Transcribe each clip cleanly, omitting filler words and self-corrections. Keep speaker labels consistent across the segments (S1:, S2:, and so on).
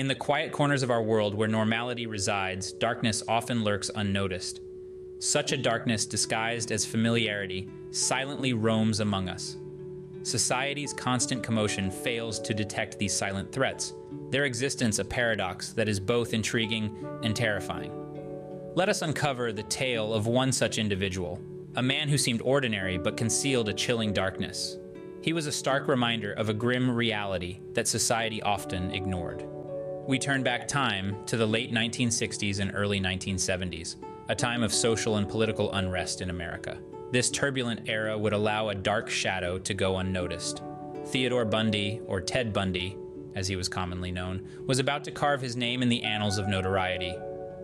S1: In the quiet corners of our world where normality resides, darkness often lurks unnoticed. Such a darkness disguised as familiarity silently roams among us. Society's constant commotion fails to detect these silent threats, their existence a paradox that is both intriguing and terrifying. Let us uncover the tale of one such individual, a man who seemed ordinary but concealed a chilling darkness. He was a stark reminder of a grim reality that society often ignored. We turn back time to the late 1960s and early 1970s, a time of social and political unrest in America. This turbulent era would allow a dark shadow to go unnoticed. Theodore Bundy, or Ted Bundy, as he was commonly known, was about to carve his name in the annals of notoriety.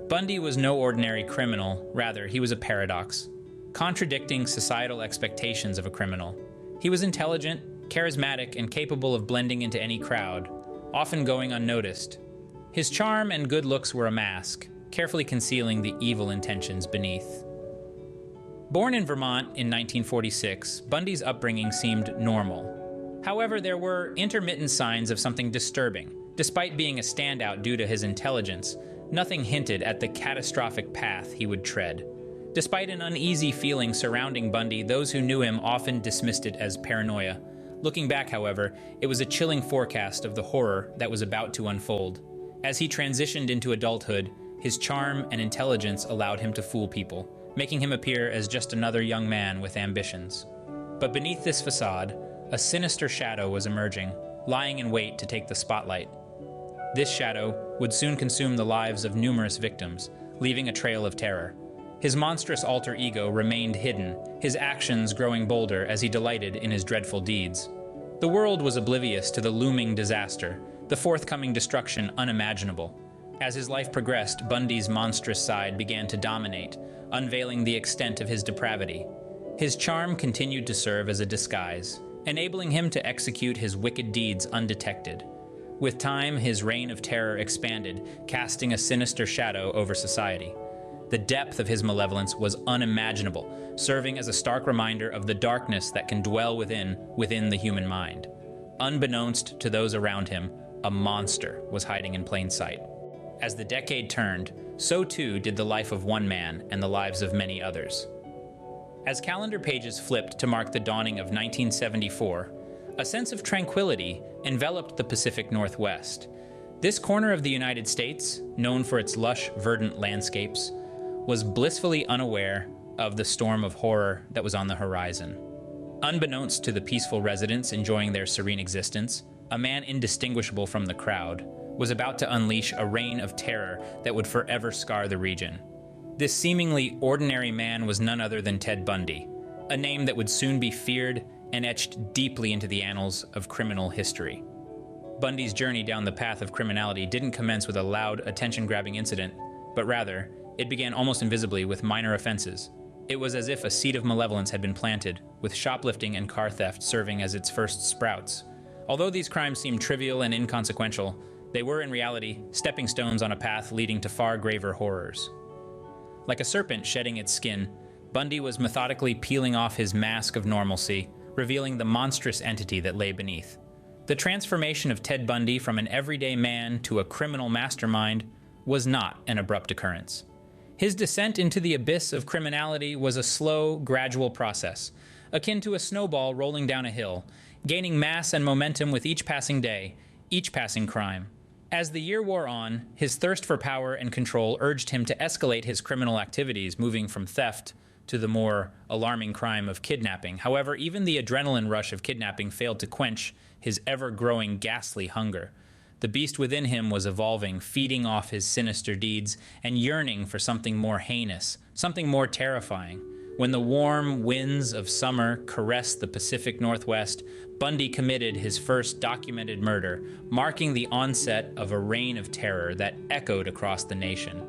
S1: Bundy was no ordinary criminal, rather, he was a paradox, contradicting societal expectations of a criminal. He was intelligent, charismatic, and capable of blending into any crowd, often going unnoticed. His charm and good looks were a mask, carefully concealing the evil intentions beneath. Born in Vermont in 1946, Bundy's upbringing seemed normal. However, there were intermittent signs of something disturbing. Despite being a standout due to his intelligence, nothing hinted at the catastrophic path he would tread. Despite an uneasy feeling surrounding Bundy, those who knew him often dismissed it as paranoia. Looking back, however, it was a chilling forecast of the horror that was about to unfold. As he transitioned into adulthood, his charm and intelligence allowed him to fool people, making him appear as just another young man with ambitions. But beneath this facade, a sinister shadow was emerging, lying in wait to take the spotlight. This shadow would soon consume the lives of numerous victims, leaving a trail of terror. His monstrous alter ego remained hidden, his actions growing bolder as he delighted in his dreadful deeds. The world was oblivious to the looming disaster, the forthcoming destruction unimaginable. As his life progressed, Bundy's monstrous side began to dominate, unveiling the extent of his depravity. His charm continued to serve as a disguise, enabling him to execute his wicked deeds undetected. With time, his reign of terror expanded, casting a sinister shadow over society. The depth of his malevolence was unimaginable, serving as a stark reminder of the darkness that can dwell within the human mind. Unbeknownst to those around him, a monster was hiding in plain sight. As the decade turned, so too did the life of one man and the lives of many others. As calendar pages flipped to mark the dawning of 1974, a sense of tranquility enveloped the Pacific Northwest. This corner of the United States, known for its lush, verdant landscapes, was blissfully unaware of the storm of horror that was on the horizon. Unbeknownst to the peaceful residents enjoying their serene existence, a man indistinguishable from the crowd was about to unleash a reign of terror that would forever scar the region. This seemingly ordinary man was none other than Ted Bundy, a name that would soon be feared and etched deeply into the annals of criminal history. Bundy's journey down the path of criminality didn't commence with a loud, attention-grabbing incident, but rather, it began almost invisibly with minor offenses. It was as if a seed of malevolence had been planted, with shoplifting and car theft serving as its first sprouts. Although these crimes seemed trivial and inconsequential, they were in reality stepping stones on a path leading to far graver horrors. Like a serpent shedding its skin, Bundy was methodically peeling off his mask of normalcy, revealing the monstrous entity that lay beneath. The transformation of Ted Bundy from an everyday man to a criminal mastermind was not an abrupt occurrence. His descent into the abyss of criminality was a slow, gradual process, akin to a snowball rolling down a hill, gaining mass and momentum with each passing day, each passing crime. As the year wore on, his thirst for power and control urged him to escalate his criminal activities, moving from theft to the more alarming crime of kidnapping. However, even the adrenaline rush of kidnapping failed to quench his ever-growing ghastly hunger. The beast within him was evolving, feeding off his sinister deeds and yearning for something more heinous, something more terrifying. When the warm winds of summer caressed the Pacific Northwest, Bundy committed his first documented murder, marking the onset of a reign of terror that echoed across the nation.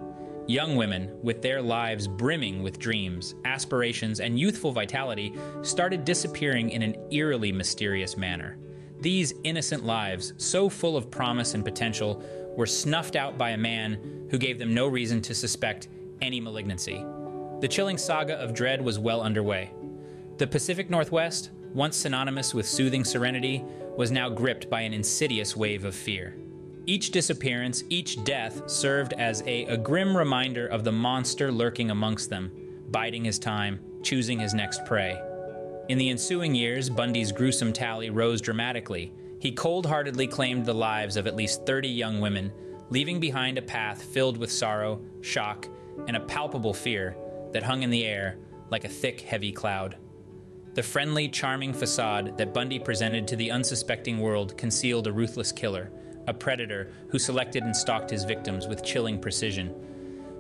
S1: Young women, with their lives brimming with dreams, aspirations, and youthful vitality, started disappearing in an eerily mysterious manner. These innocent lives, so full of promise and potential, were snuffed out by a man who gave them no reason to suspect any malignancy. The chilling saga of dread was well underway. The Pacific Northwest, once synonymous with soothing serenity, was now gripped by an insidious wave of fear. Each disappearance, each death served as a grim reminder of the monster lurking amongst them, biding his time, choosing his next prey. In the ensuing years, Bundy's gruesome tally rose dramatically. He cold-heartedly claimed the lives of at least 30 young women, leaving behind a path filled with sorrow, shock, and a palpable fear that hung in the air like a thick, heavy cloud. The friendly, charming facade that Bundy presented to the unsuspecting world concealed a ruthless killer, a predator who selected and stalked his victims with chilling precision.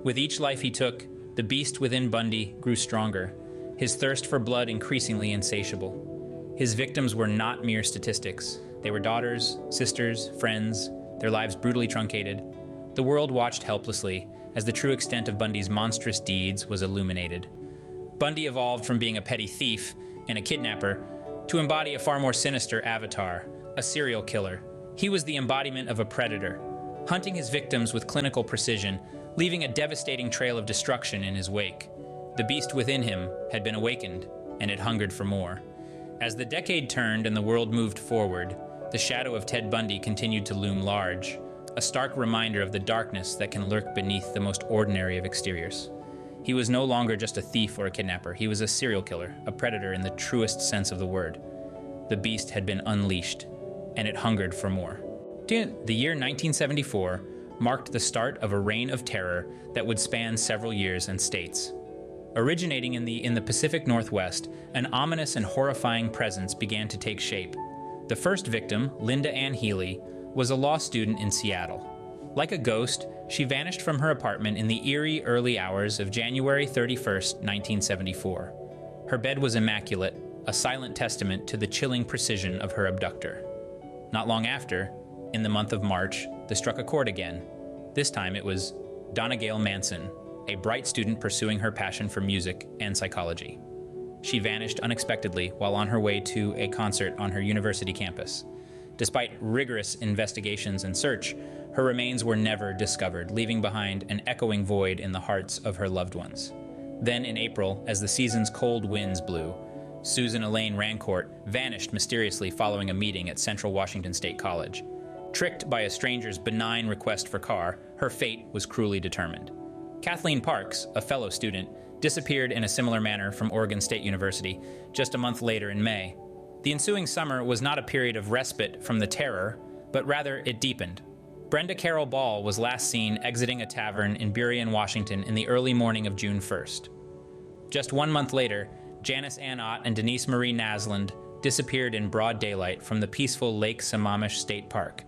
S1: With each life he took, the beast within Bundy grew stronger, his thirst for blood increasingly insatiable. His victims were not mere statistics. They were daughters, sisters, friends, their lives brutally truncated. The world watched helplessly as the true extent of Bundy's monstrous deeds was illuminated. Bundy evolved from being a petty thief and a kidnapper to embody a far more sinister avatar, a serial killer. He was the embodiment of a predator, hunting his victims with clinical precision, leaving a devastating trail of destruction in his wake. The beast within him had been awakened, and it hungered for more. As the decade turned and the world moved forward, the shadow of Ted Bundy continued to loom large, a stark reminder of the darkness that can lurk beneath the most ordinary of exteriors. He was no longer just a thief or a kidnapper. He was a serial killer, a predator in the truest sense of the word. The beast had been unleashed, and it hungered for more. The year 1974 marked the start of a reign of terror that would span several years and states. Originating in the Pacific Northwest, an ominous and horrifying presence began to take shape. The first victim, Linda Ann Healy, was a law student in Seattle. Like a ghost, she vanished from her apartment in the eerie early hours of January 31st, 1974. Her bed was immaculate, a silent testament to the chilling precision of her abductor. Not long after, in the month of March, they struck a chord again. This time it was Donna Gale Manson, a bright student pursuing her passion for music and psychology. She vanished unexpectedly while on her way to a concert on her university campus. Despite rigorous investigations and search, her remains were never discovered, leaving behind an echoing void in the hearts of her loved ones. Then in April, as the season's cold winds blew, Susan Elaine Rancourt vanished mysteriously following a meeting at Central Washington State College. Tricked by a stranger's benign request for car, her fate was cruelly determined. Kathleen Parks, a fellow student, disappeared in a similar manner from Oregon State University just a month later in May. The ensuing summer was not a period of respite from the terror, but rather it deepened. Brenda Carroll Ball was last seen exiting a tavern in Burien, Washington in the early morning of June 1st. Just 1 month later, Janice Ann Ott and Denise Marie Nasland disappeared in broad daylight from the peaceful Lake Sammamish State Park.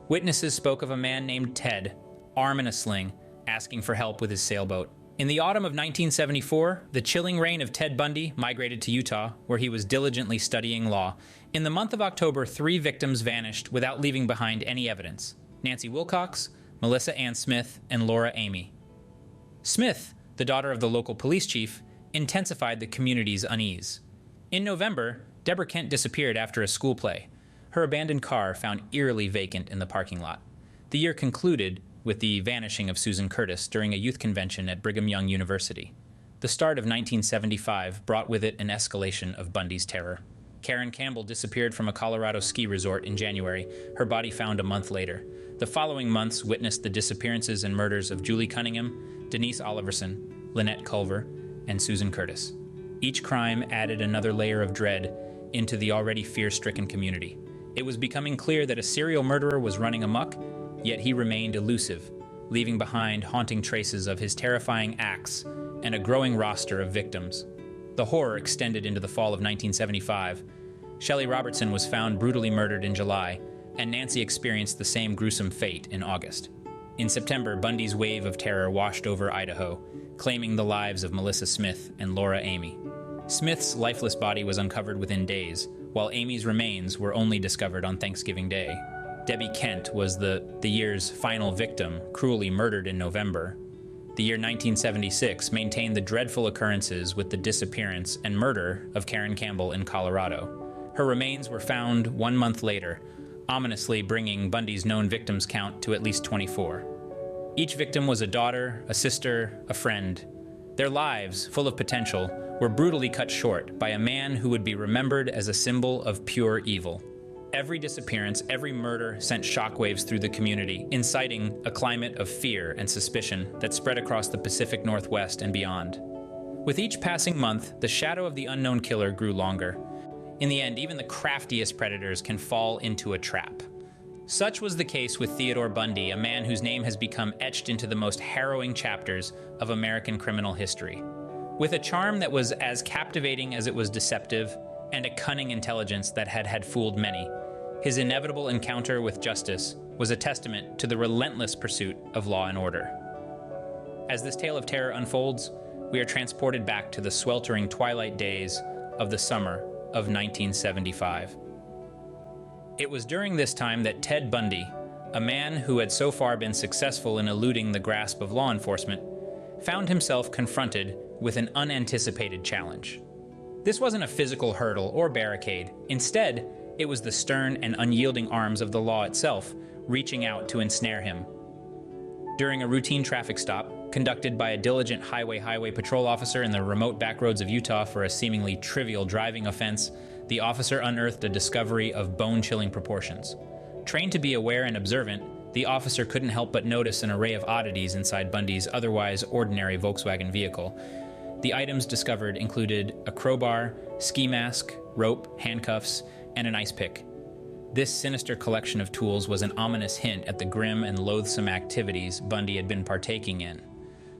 S1: Witnesses spoke of a man named Ted, arm in a sling, asking for help with his sailboat. In the autumn of 1974, the chilling reign of Ted Bundy migrated to Utah, where he was diligently studying law. In the month of October, 3 victims vanished without leaving behind any evidence: Nancy Wilcox, Melissa Ann Smith, and Laura Amy. Smith, the daughter of the local police chief, intensified the community's unease. In November, Deborah Kent disappeared after a school play, her abandoned car found eerily vacant in the parking lot. The year concluded with the vanishing of Susan Curtis during a youth convention at Brigham Young University. The start of 1975 brought with it an escalation of Bundy's terror. Karen Campbell disappeared from a Colorado ski resort in January, her body found a month later. The following months witnessed the disappearances and murders of Julie Cunningham, Denise Oliverson, Lynette Culver, and Susan Curtis. Each crime added another layer of dread into the already fear-stricken community. It was becoming clear that a serial murderer was running amok, yet he remained elusive, leaving behind haunting traces of his terrifying acts and a growing roster of victims. The horror extended into the fall of 1975. Shelley Robertson was found brutally murdered in July, and Nancy experienced the same gruesome fate in August. In September, Bundy's wave of terror washed over Idaho, claiming the lives of Melissa Smith and Laura Amy. Smith's lifeless body was uncovered within days, while Amy's remains were only discovered on Thanksgiving Day. Debbie Kent was the year's final victim, cruelly murdered in November. The year 1976 maintained the dreadful occurrences with the disappearance and murder of Karen Campbell in Colorado. Her remains were found 1 month later, ominously bringing Bundy's known victims count to at least 24. Each victim was a daughter, a sister, a friend. Their lives, full of potential, were brutally cut short by a man who would be remembered as a symbol of pure evil. Every disappearance, every murder sent shockwaves through the community, inciting a climate of fear and suspicion that spread across the Pacific Northwest and beyond. With each passing month, the shadow of the unknown killer grew longer. In the end, even the craftiest predators can fall into a trap. Such was the case with Theodore Bundy, a man whose name has become etched into the most harrowing chapters of American criminal history. With a charm that was as captivating as it was deceptive, and a cunning intelligence that had fooled many, his inevitable encounter with justice was a testament to the relentless pursuit of law and order. As this tale of terror unfolds, we are transported back to the sweltering twilight days of the summer of 1975. It was during this time that Ted Bundy, a man who had so far been successful in eluding the grasp of law enforcement, found himself confronted with an unanticipated challenge. This wasn't a physical hurdle or barricade. Instead, it was the stern and unyielding arms of the law itself reaching out to ensnare him. During a routine traffic stop, conducted by a diligent highway patrol officer in the remote backroads of Utah for a seemingly trivial driving offense, the officer unearthed a discovery of bone-chilling proportions. Trained to be aware and observant, the officer couldn't help but notice an array of oddities inside Bundy's otherwise ordinary Volkswagen vehicle. The items discovered included a crowbar, ski mask, rope, handcuffs, and an ice pick. This sinister collection of tools was an ominous hint at the grim and loathsome activities Bundy had been partaking in.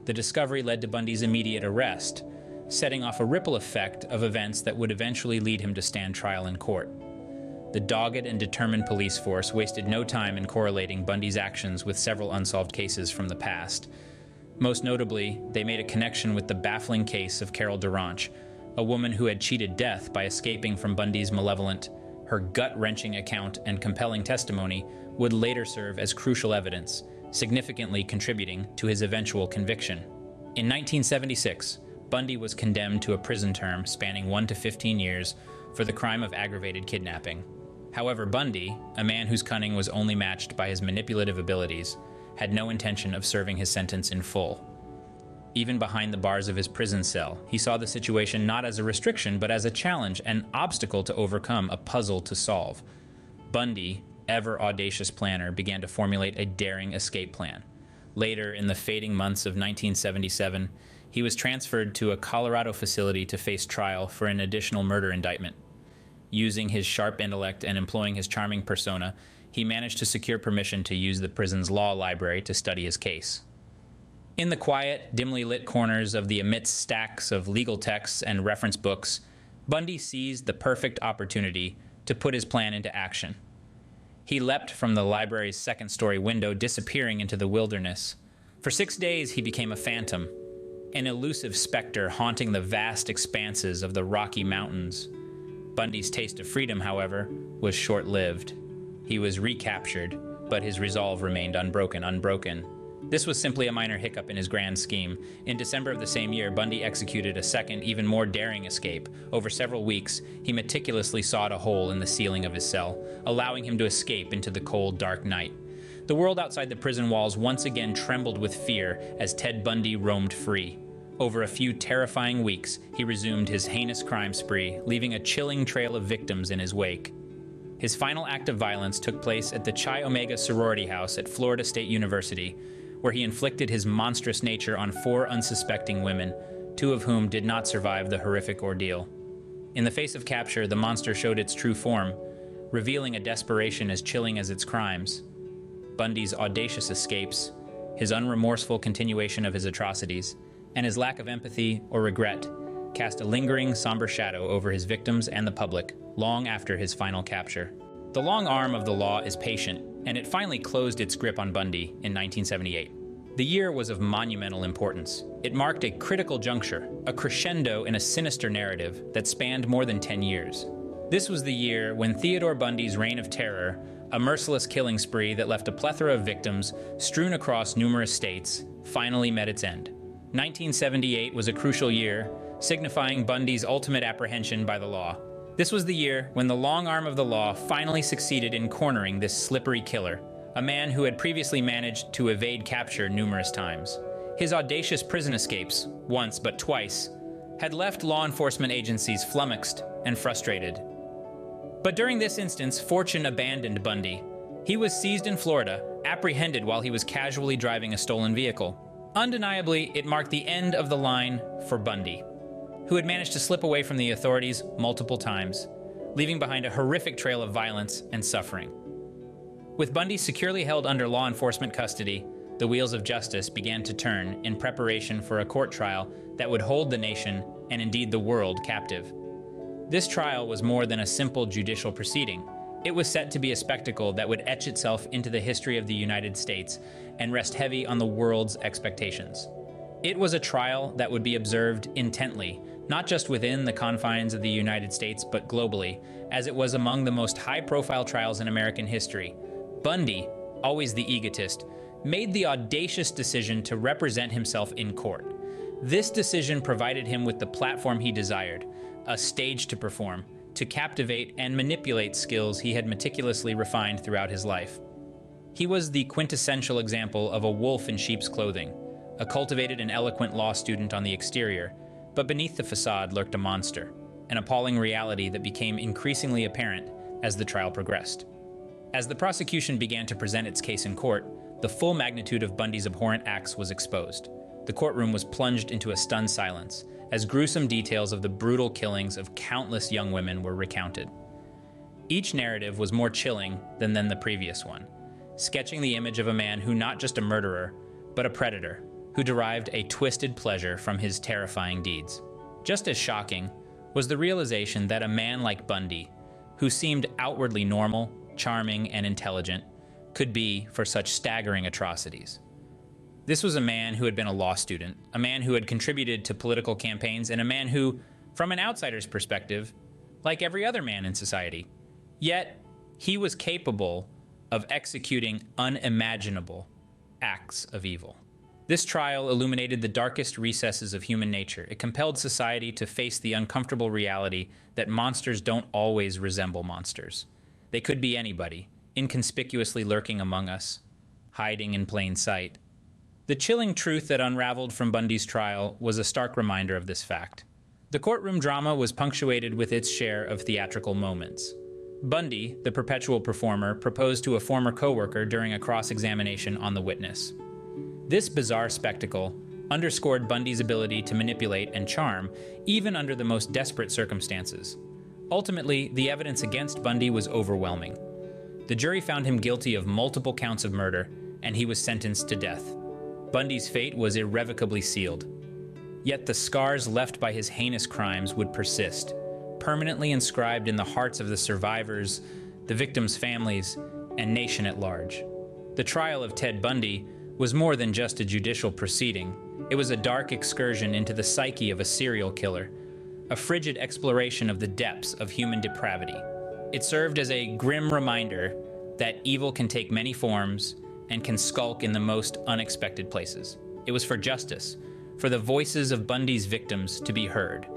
S1: The discovery led to Bundy's immediate arrest, setting off a ripple effect of events that would eventually lead him to stand trial in court. The dogged and determined police force wasted no time in correlating Bundy's actions with several unsolved cases from the past. Most notably, they made a connection with the baffling case of Carol Duranch, a woman who had cheated death by escaping from Bundy's malevolent. Her gut-wrenching account and compelling testimony would later serve as crucial evidence, significantly contributing to his eventual conviction. In 1976, Bundy was condemned to a prison term spanning 1 to 15 years for the crime of aggravated kidnapping. However, Bundy, a man whose cunning was only matched by his manipulative abilities, had no intention of serving his sentence in full. Even behind the bars of his prison cell, he saw the situation not as a restriction, but as a challenge, an obstacle to overcome, a puzzle to solve. Bundy, ever audacious planner, began to formulate a daring escape plan. Later, in the fading months of 1977, he was transferred to a Colorado facility to face trial for an additional murder indictment. Using his sharp intellect and employing his charming persona, he managed to secure permission to use the prison's law library to study his case. In the quiet, dimly lit corners of the amidst stacks of legal texts and reference books, Bundy seized the perfect opportunity to put his plan into action. He leapt from the library's second-story window, disappearing into the wilderness. For 6 days, he became a phantom, an elusive specter haunting the vast expanses of the Rocky Mountains. Bundy's taste of freedom, however, was short-lived. He was recaptured, but his resolve remained unbroken. This was simply a minor hiccup in his grand scheme. In December of the same year, Bundy executed a second, even more daring escape. Over several weeks, he meticulously sawed a hole in the ceiling of his cell, allowing him to escape into the cold, dark night. The world outside the prison walls once again trembled with fear as Ted Bundy roamed free. Over a few terrifying weeks, he resumed his heinous crime spree, leaving a chilling trail of victims in his wake. His final act of violence took place at the Chi Omega sorority house at Florida State University, where he inflicted his monstrous nature on 4 unsuspecting women, 2 of whom did not survive the horrific ordeal. In the face of capture, the monster showed its true form, revealing a desperation as chilling as its crimes. Bundy's audacious escapes, his unremorseful continuation of his atrocities, and his lack of empathy or regret cast a lingering, somber shadow over his victims and the public long after his final capture. The long arm of the law is patient, and it finally closed its grip on Bundy in 1978. The year was of monumental importance. It marked a critical juncture, a crescendo in a sinister narrative that spanned more than 10 years. This was the year when Theodore Bundy's reign of terror, a merciless killing spree that left a plethora of victims strewn across numerous states, finally met its end. 1978 was a crucial year, signifying Bundy's ultimate apprehension by the law. This was the year when the long arm of the law finally succeeded in cornering this slippery killer, a man who had previously managed to evade capture numerous times. His audacious prison escapes, once but twice, had left law enforcement agencies flummoxed and frustrated. But during this instance, fortune abandoned Bundy. He was seized in Florida, apprehended while he was casually driving a stolen vehicle. Undeniably, it marked the end of the line for Bundy, who had managed to slip away from the authorities multiple times, leaving behind a horrific trail of violence and suffering. With Bundy securely held under law enforcement custody, the wheels of justice began to turn in preparation for a court trial that would hold the nation, and indeed the world, captive. This trial was more than a simple judicial proceeding. It was set to be a spectacle that would etch itself into the history of the United States and rest heavy on the world's expectations. It was a trial that would be observed intently, not just within the confines of the United States, but globally, as it was among the most high-profile trials in American history. Bundy, always the egotist, made the audacious decision to represent himself in court. This decision provided him with the platform he desired, a stage to perform, to captivate and manipulate skills he had meticulously refined throughout his life. He was the quintessential example of a wolf in sheep's clothing, a cultivated and eloquent law student on the exterior, but beneath the facade lurked a monster, an appalling reality that became increasingly apparent as the trial progressed. As the prosecution began to present its case in court, the full magnitude of Bundy's abhorrent acts was exposed. The courtroom was plunged into a stunned silence as gruesome details of the brutal killings of countless young women were recounted. Each narrative was more chilling than the previous one, sketching the image of a man who not just a murderer, but a predator, who derived a twisted pleasure from his terrifying deeds. Just as shocking was the realization that a man like Bundy, who seemed outwardly normal, charming, and intelligent, could be for such staggering atrocities. This was a man who had been a law student, a man who had contributed to political campaigns, and a man who, from an outsider's perspective, like every other man in society, yet he was capable of executing unimaginable acts of evil. This trial illuminated the darkest recesses of human nature. It compelled society to face the uncomfortable reality that monsters don't always resemble monsters. They could be anybody, inconspicuously lurking among us, hiding in plain sight. The chilling truth that unraveled from Bundy's trial was a stark reminder of this fact. The courtroom drama was punctuated with its share of theatrical moments. Bundy, the perpetual performer, proposed to a former coworker during a cross-examination on the witness. This bizarre spectacle underscored Bundy's ability to manipulate and charm, even under the most desperate circumstances. Ultimately, the evidence against Bundy was overwhelming. The jury found him guilty of multiple counts of murder, and he was sentenced to death. Bundy's fate was irrevocably sealed. Yet the scars left by his heinous crimes would persist, permanently inscribed in the hearts of the survivors, the victims' families, and nation at large. The trial of Ted Bundy was more than just a judicial proceeding. It was a dark excursion into the psyche of a serial killer, a frigid exploration of the depths of human depravity. It served as a grim reminder that evil can take many forms and can skulk in the most unexpected places. It was for justice, for the voices of Bundy's victims to be heard.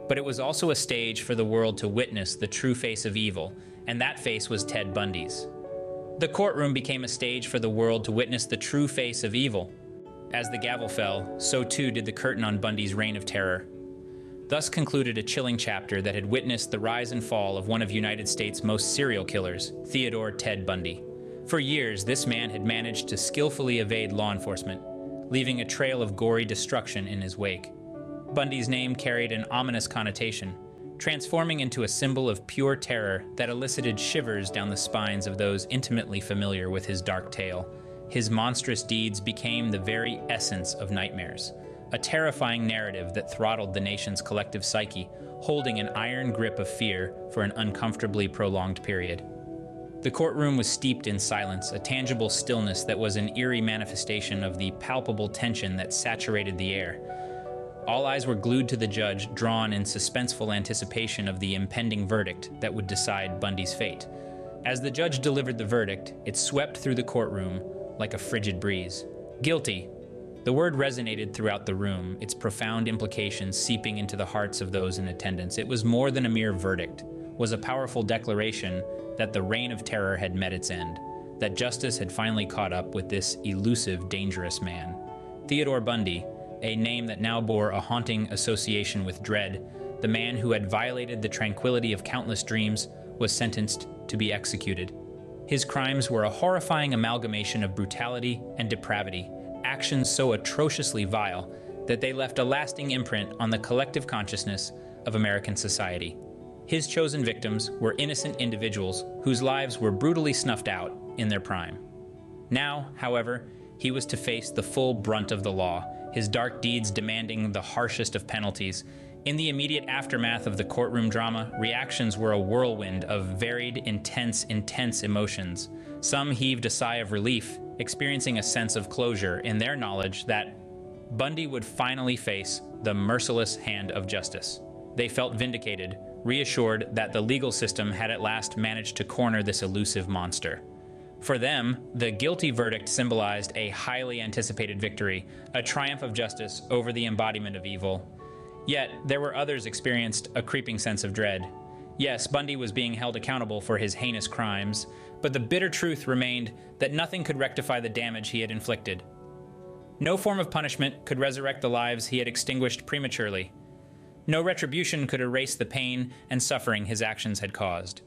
S1: But it was also a stage for the world to witness the true face of evil, and that face was Ted Bundy's. The courtroom became a stage for the world to witness the true face of evil. As the gavel fell, so too did the curtain on Bundy's reign of terror. Thus concluded a chilling chapter that had witnessed the rise and fall of one of United States' most serial killers, Theodore Ted Bundy. For years, this man had managed to skillfully evade law enforcement, leaving a trail of gory destruction in his wake. Bundy's name carried an ominous connotation, transforming into a symbol of pure terror that elicited shivers down the spines of those intimately familiar with his dark tale. His monstrous deeds became the very essence of nightmares, a terrifying narrative that throttled the nation's collective psyche, holding an iron grip of fear for an uncomfortably prolonged period. The courtroom was steeped in silence, a tangible stillness that was an eerie manifestation of the palpable tension that saturated the air. All eyes were glued to the judge, drawn in suspenseful anticipation of the impending verdict that would decide Bundy's fate. As the judge delivered the verdict, it swept through the courtroom like a frigid breeze. Guilty. The word resonated throughout the room, its profound implications seeping into the hearts of those in attendance. It was more than a mere verdict, was a powerful declaration that the reign of terror had met its end, that justice had finally caught up with this elusive, dangerous man. Theodore Bundy, a name that now bore a haunting association with dread, the man who had violated the tranquility of countless dreams, was sentenced to be executed. His crimes were a horrifying amalgamation of brutality and depravity, actions so atrociously vile that they left a lasting imprint on the collective consciousness of American society. His chosen victims were innocent individuals whose lives were brutally snuffed out in their prime. Now, however, he was to face the full brunt of the law, his dark deeds demanding the harshest of penalties. In the immediate aftermath of the courtroom drama, reactions were a whirlwind of varied, intense emotions. Some heaved a sigh of relief, experiencing a sense of closure in their knowledge that Bundy would finally face the merciless hand of justice. They felt vindicated, reassured that the legal system had at last managed to corner this elusive monster. For them, the guilty verdict symbolized a highly anticipated victory, a triumph of justice over the embodiment of evil. Yet, there were others experienced a creeping sense of dread. Yes, Bundy was being held accountable for his heinous crimes, but the bitter truth remained that nothing could rectify the damage he had inflicted. No form of punishment could resurrect the lives he had extinguished prematurely. No retribution could erase the pain and suffering his actions had caused.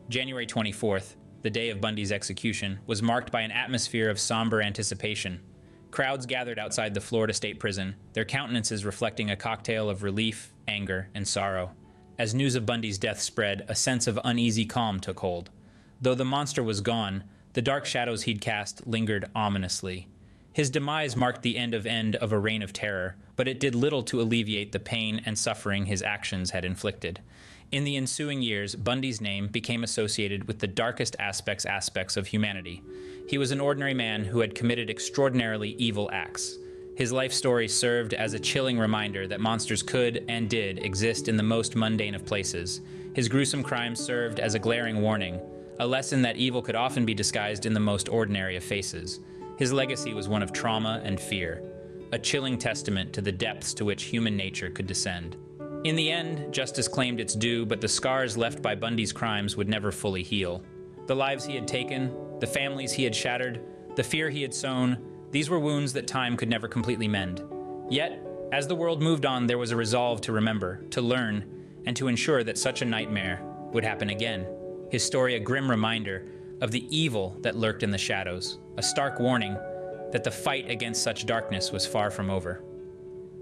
S1: January 24th, the day of Bundy's execution, was marked by an atmosphere of somber anticipation. Crowds gathered outside the Florida State Prison, their countenances reflecting a cocktail of relief, anger, and sorrow. As news of Bundy's death spread, a sense of uneasy calm took hold. Though the monster was gone, the dark shadows he'd cast lingered ominously. His demise marked the end of a reign of terror, but it did little to alleviate the pain and suffering his actions had inflicted. In the ensuing years, Bundy's name became associated with the darkest aspects of humanity. He was an ordinary man who had committed extraordinarily evil acts. His life story served as a chilling reminder that monsters could and did exist in the most mundane of places. His gruesome crimes served as a glaring warning, a lesson that evil could often be disguised in the most ordinary of faces. His legacy was one of trauma and fear, a chilling testament to the depths to which human nature could descend. In the end, justice claimed its due, but the scars left by Bundy's crimes would never fully heal. The lives he had taken, the families he had shattered, the fear he had sown, these were wounds that time could never completely mend. Yet, as the world moved on, there was a resolve to remember, to learn, and to ensure that such a nightmare would happen again. His story a grim reminder of the evil that lurked in the shadows, a stark warning that the fight against such darkness was far from over.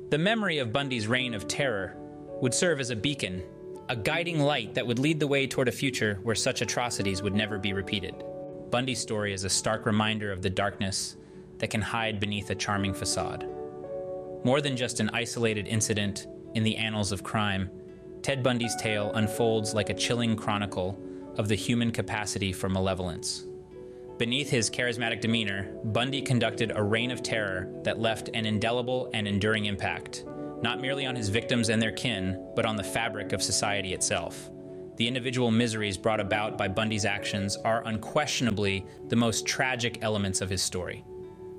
S1: The memory of Bundy's reign of terror would serve as a beacon, a guiding light that would lead the way toward a future where such atrocities would never be repeated. Bundy's story is a stark reminder of the darkness that can hide beneath a charming facade. More than just an isolated incident in the annals of crime, Ted Bundy's tale unfolds like a chilling chronicle of the human capacity for malevolence. Beneath his charismatic demeanor, Bundy conducted a reign of terror that left an indelible and enduring impact, not merely on his victims and their kin, but on the fabric of society itself. The individual miseries brought about by Bundy's actions are unquestionably the most tragic elements of his story.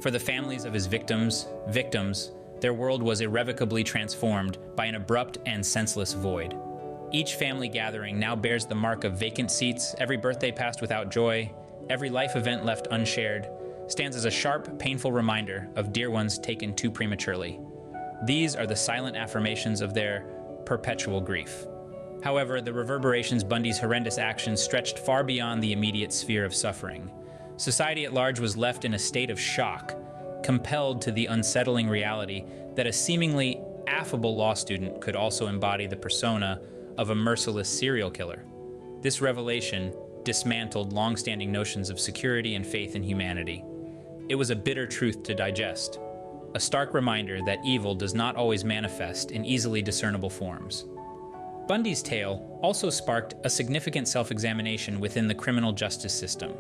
S1: For the families of his victims, their world was irrevocably transformed by an abrupt and senseless void. Each family gathering now bears the mark of vacant seats, every birthday passed without joy, every life event left unshared, stands as a sharp, painful reminder of dear ones taken too prematurely. These are the silent affirmations of their perpetual grief. However, the reverberations Bundy's horrendous actions stretched far beyond the immediate sphere of suffering. Society at large was left in a state of shock, compelled to the unsettling reality that a seemingly affable law student could also embody the persona of a merciless serial killer. This revelation dismantled long-standing notions of security and faith in humanity. It was a bitter truth to digest, a stark reminder that evil does not always manifest in easily discernible forms. Bundy's tale also sparked a significant self-examination within the criminal justice system.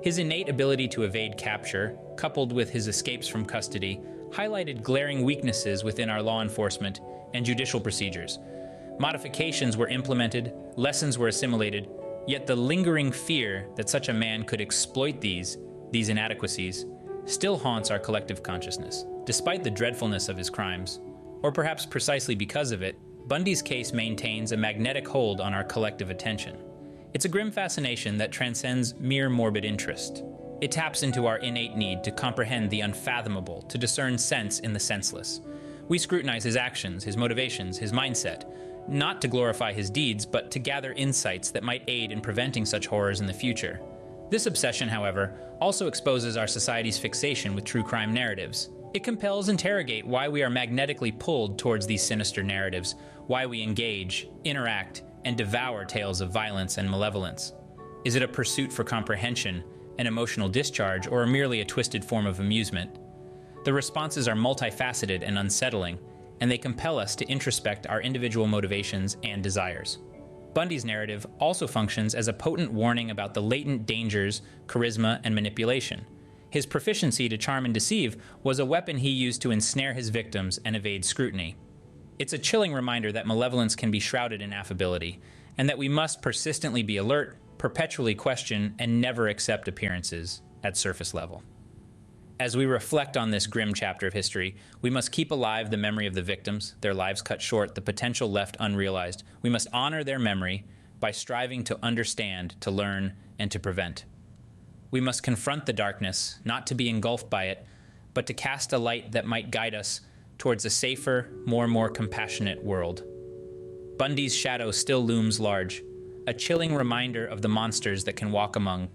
S1: His innate ability to evade capture, coupled with his escapes from custody, highlighted glaring weaknesses within our law enforcement and judicial procedures. Modifications were implemented, lessons were assimilated, yet the lingering fear that such a man could exploit these inadequacies still haunts our collective consciousness. Despite the dreadfulness of his crimes, or perhaps precisely because of it, Bundy's case maintains a magnetic hold on our collective attention. It's a grim fascination that transcends mere morbid interest. It taps into our innate need to comprehend the unfathomable, to discern sense in the senseless. We scrutinize his actions, his motivations, his mindset, not to glorify his deeds, but to gather insights that might aid in preventing such horrors in the future. This obsession, however, also exposes our society's fixation with true crime narratives. It compels interrogate why we are magnetically pulled towards these sinister narratives, why we engage, interact, and devour tales of violence and malevolence. Is it a pursuit for comprehension, an emotional discharge, or merely a twisted form of amusement? The responses are multifaceted and unsettling, and they compel us to introspect our individual motivations and desires. Bundy's narrative also functions as a potent warning about the latent dangers, charisma, and manipulation. His proficiency to charm and deceive was a weapon he used to ensnare his victims and evade scrutiny. It's a chilling reminder that malevolence can be shrouded in affability, and that we must persistently be alert, perpetually question, and never accept appearances at surface level. As we reflect on this grim chapter of history, we must keep alive the memory of the victims, their lives cut short, the potential left unrealized. We must honor their memory by striving to understand, to learn, and to prevent. We must confront the darkness, not to be engulfed by it, but to cast a light that might guide us towards a safer, more compassionate world. Bundy's shadow still looms large, a chilling reminder of the monsters that can walk among